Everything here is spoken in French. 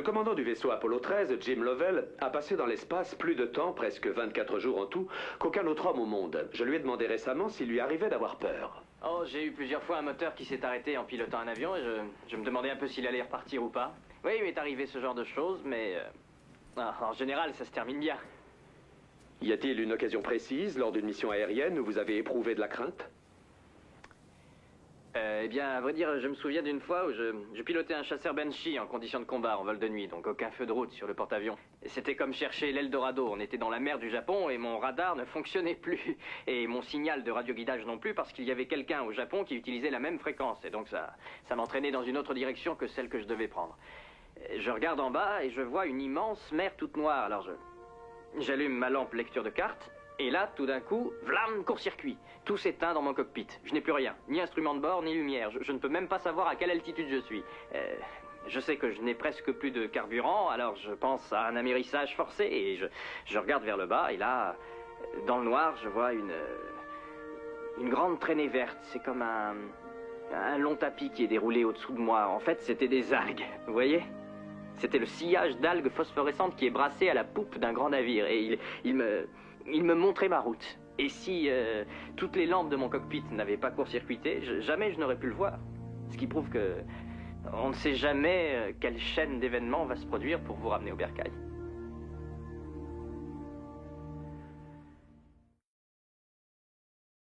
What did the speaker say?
commandant du vaisseau Apollo 13, Jim Lovell, a passé dans l'espace plus de temps, presque 24 jours en tout, qu'aucun autre homme au monde. Je lui ai demandé récemment s'il lui arrivait d'avoir peur. Oh, j'ai eu plusieurs fois un moteur qui s'est arrêté en pilotant un avion et je me demandais un peu s'il allait repartir ou pas. Oui, il m'est arrivé ce genre de choses, mais en général, ça se termine bien. Y a-t-il une occasion précise, lors d'une mission aérienne, où vous avez éprouvé de la crainte? Eh bien, à vrai dire, je me souviens d'une fois où je pilotais un chasseur Banshee en condition de combat en vol de nuit, donc aucun feu de route sur le porte-avions. Et c'était comme chercher l'Eldorado. On était dans la mer du Japon et mon radar ne fonctionnait plus. Et mon signal de radioguidage non plus parce qu'il y avait quelqu'un au Japon qui utilisait la même fréquence. Et donc ça m'entraînait dans une autre direction que celle que je devais prendre. Je regarde en bas et je vois une immense mer toute noire. Alors j'allume ma lampe lecture de cartes. Et là, tout d'un coup, vlam, court-circuit. Tout s'éteint dans mon cockpit. Je n'ai plus rien. Ni instrument de bord, ni lumière. Je ne peux même pas savoir à quelle altitude je suis. Je sais que je n'ai presque plus de carburant, alors je pense à un amérissage forcé et je regarde vers le bas. Et là, dans le noir, je vois une grande traînée verte. C'est comme un long tapis qui est déroulé au-dessous de moi. En fait, c'était des algues. Vous voyez? C'était le sillage d'algues phosphorescentes qui est brassé à la poupe d'un grand navire. Et il me montrait ma route. Et si toutes les lampes de mon cockpit n'avaient pas court-circuité, jamais je n'aurais pu le voir. Ce qui prouve que on ne sait jamais quelle chaîne d'événements va se produire pour vous ramener au bercail.